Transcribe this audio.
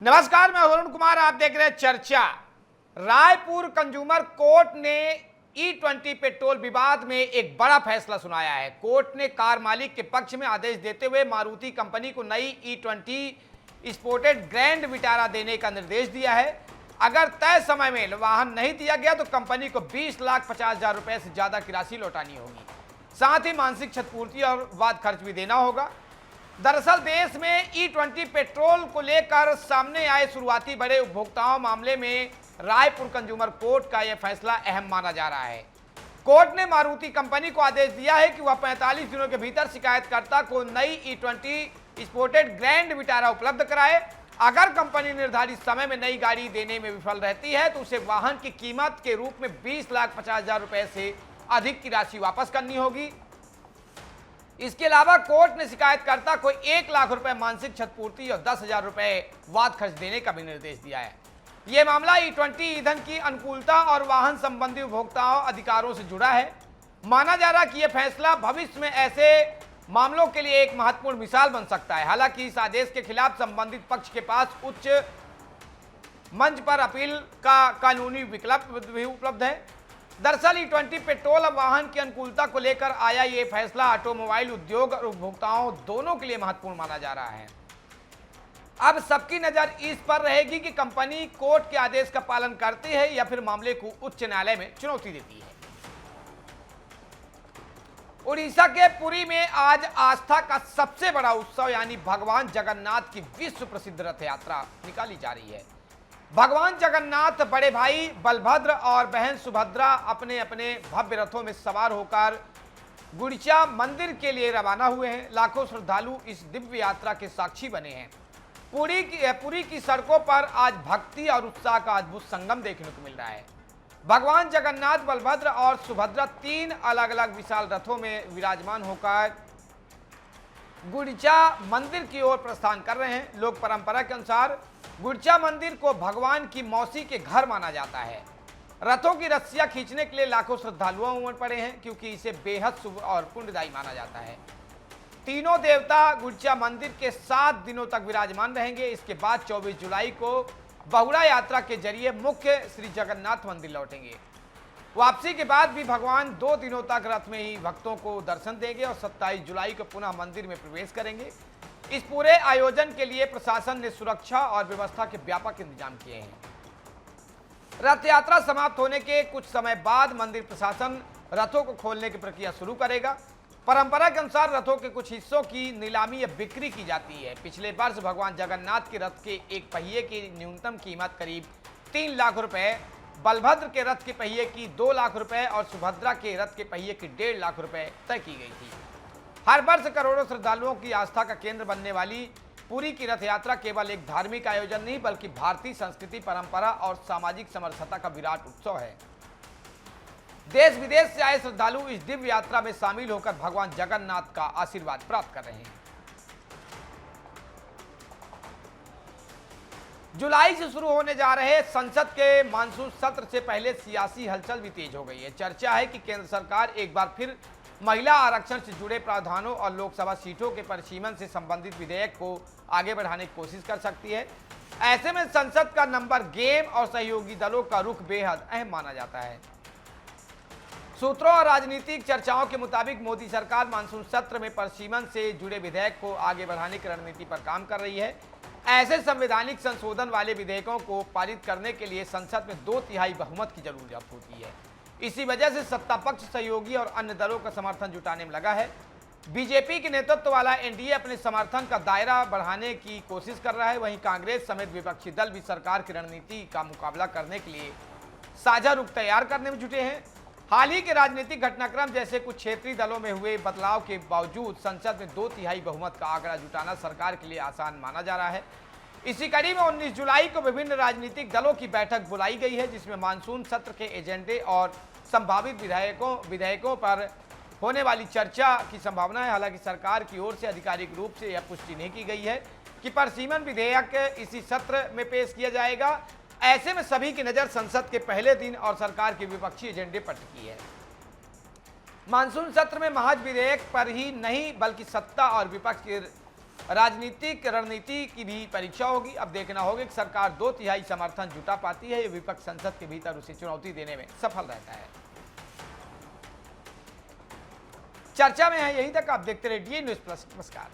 नमस्कार, मैं वरुण कुमार। आप देख रहे हैं चर्चा। रायपुर कंज्यूमर कोर्ट ने E20 पेट्रोल विवाद में एक बड़ा फैसला सुनाया है। कोर्ट ने कार मालिक के पक्ष में आदेश देते हुए मारुति कंपनी को नई E20 स्पोर्टेड ग्रैंड विटारा देने का निर्देश दिया है। अगर तय समय में वाहन नहीं दिया गया तो कंपनी को 20,50,000 रुपए से ज्यादा की राशि लौटानी होगी। साथ ही मानसिक क्षतिपूर्ति और वाद खर्च भी देना होगा। दरअसल देश में E20 पेट्रोल को लेकर सामने आए शुरुआती बड़े उपभोक्ताओं मामले में रायपुर कंज्यूमर कोर्ट का यह फैसला अहम माना जा रहा है। कोर्ट ने मारुति कंपनी को आदेश दिया है कि वह 45 दिनों के भीतर शिकायतकर्ता को नई E20 स्पोर्टेड ग्रैंड विटारा उपलब्ध कराए। अगर कंपनी निर्धारित समय में नई गाड़ी देने में विफल रहती है तो उसे वाहन की कीमत के रूप में 20,50,000 रुपए से अधिक की राशि वापस करनी होगी। इसके अलावा कोर्ट ने शिकायतकर्ता को 1,00,000 रुपए मानसिक क्षतिपूर्ति और 10,000 रुपए वाद खर्च देने का भी निर्देश दिया है। यह मामला E20 ईंधन की अनुकूलता और वाहन संबंधी उपभोक्ताओं अधिकारों से जुड़ा है। माना जा रहा है कि यह फैसला भविष्य में ऐसे मामलों के लिए एक महत्वपूर्ण मिसाल बन सकता है। हालांकि इस आदेश के खिलाफ संबंधित पक्ष के पास उच्च मंच पर अपील का कानूनी विकल्प भी उपलब्ध है। दरअसल E20 पेट्रोल और वाहन की अनुकूलता को लेकर आया ये फैसला ऑटोमोबाइल उद्योग और उपभोक्ताओं दोनों के लिए महत्वपूर्ण माना जा रहा है। अब सबकी नजर इस पर रहेगी कि कंपनी कोर्ट के आदेश का पालन करती है या फिर मामले को उच्च न्यायालय में चुनौती देती है। उड़ीसा के पुरी में आज आस्था का सबसे बड़ा उत्सव यानी भगवान जगन्नाथ की विश्व प्रसिद्ध रथ यात्रा निकाली जा रही है। भगवान जगन्नाथ बड़े भाई बलभद्र और बहन सुभद्रा अपने अपने भव्य रथों में सवार होकर गुंडीचा मंदिर के लिए रवाना हुए हैं। लाखों श्रद्धालु इस दिव्य यात्रा के साक्षी बने हैं। पुरी की सड़कों पर आज भक्ति और उत्साह का अद्भुत संगम देखने को मिल रहा है। भगवान जगन्नाथ, बलभद्र और सुभद्रा 3 अलग अलग विशाल रथों में विराजमान होकर गुंडीचा मंदिर की ओर प्रस्थान कर रहे हैं। लोक परंपरा के अनुसार गुंडीचा मंदिर को भगवान की मौसी के घर माना जाता है। रथों की रस्सियां खींचने के लिए लाखों श्रद्धालु उमड़ पड़े हैं क्योंकि इसे बेहद शुभ और पुण्यदायी माना जाता है। तीनों देवता गुंडीचा मंदिर के 7 दिनों तक विराजमान रहेंगे। इसके बाद 24 जुलाई को बहुड़ा यात्रा के जरिए मुख्य श्री जगन्नाथ मंदिर लौटेंगे। वापसी के बाद भी भगवान 2 दिनों तक रथ में ही भक्तों को दर्शन देंगे और 27 जुलाई को पुनः मंदिर में प्रवेश करेंगे। इस पूरे आयोजन के लिए प्रशासन ने सुरक्षा और व्यवस्था के व्यापक इंतजाम किए हैं। रथ यात्रा समाप्त होने के कुछ समय बाद मंदिर प्रशासन रथों को खोलने की प्रक्रिया शुरू करेगा। परंपरा के अनुसार रथों के कुछ हिस्सों की नीलामी या बिक्री की जाती है। पिछले वर्ष भगवान जगन्नाथ के रथ के एक पहिए की न्यूनतम कीमत करीब 3 लाख रुपए, बलभद्र के रथ के पहिए की 2 लाख रुपए और सुभद्रा के रथ के पहिए की 1.5 लाख रुपए तय की गई थी। हर वर्ष करोड़ों श्रद्धालुओं की आस्था का केंद्र बनने वाली पुरी की रथ यात्रा केवल एक धार्मिक आयोजन नहीं बल्कि भारतीय संस्कृति, परंपरा और सामाजिक समरसता का विराट उत्सव है। देश विदेश से आए श्रद्धालु इस दिव्य यात्रा में शामिल होकर भगवान जगन्नाथ का आशीर्वाद प्राप्त कर रहे हैं। जुलाई से शुरू होने जा रहे संसद के मानसून सत्र से पहले सियासी हलचल भी तेज हो गई है। चर्चा है कि केंद्र सरकार एक बार फिर महिला आरक्षण से जुड़े प्रावधानों और लोकसभा सीटों के परिसीमन से संबंधित विधेयक को आगे बढ़ाने की कोशिश कर सकती है। ऐसे में संसद का नंबर गेम और सहयोगी दलों का रुख बेहद अहम माना जाता है। सूत्रों और राजनीतिक चर्चाओं के मुताबिक मोदी सरकार मानसून सत्र में परिसीमन से जुड़े विधेयक को आगे बढ़ाने की रणनीति पर काम कर रही है। ऐसे संवैधानिक संशोधन वाले विधेयकों को पारित करने के लिए संसद में 2/3 बहुमत की जरूरत होती है। इसी वजह से सत्ता पक्ष, सहयोगी और अन्य दलों का समर्थन जुटाने में लगा है। बीजेपी के नेतृत्व वाला एनडीए अपने समर्थन का दायरा बढ़ाने की कोशिश कर रहा है। वहीं कांग्रेस समेत विपक्षी दल भी सरकार की रणनीति का मुकाबला करने के लिए साझा रुख तैयार करने में जुटे हैं। हाल ही के राजनीतिक घटनाक्रम जैसे कुछ क्षेत्रीय दलों में हुए बदलाव के बावजूद संसद में 2/3 बहुमत का आंकड़ा जुटाना सरकार के लिए आसान माना जा रहा है। इसी कड़ी में 19 जुलाई को विभिन्न राजनीतिक दलों की बैठक बुलाई गई है जिसमें मानसून सत्र के एजेंडे और संभावित विधेयकों पर होने वाली चर्चा की संभावना है। हालांकि सरकार की ओर से आधिकारिक रूप से यह पुष्टि नहीं की गई है कि परिसीमन विधेयक इसी सत्र में पेश किया जाएगा। ऐसे में सभी की नजर संसद के पहले दिन और सरकार के विपक्षी एजेंडे पर टिकी है। मानसून सत्र में महज विधेयक पर ही नहीं बल्कि सत्ता और विपक्ष के राजनीतिक रणनीति की भी परीक्षा होगी। अब देखना होगा कि सरकार 2/3 समर्थन जुटा पाती है या विपक्ष संसद के भीतर उसे चुनौती देने में सफल रहता है। चर्चा में है। यहीं तक आप देखते रहिए न्यूज़ प्लस। नमस्कार।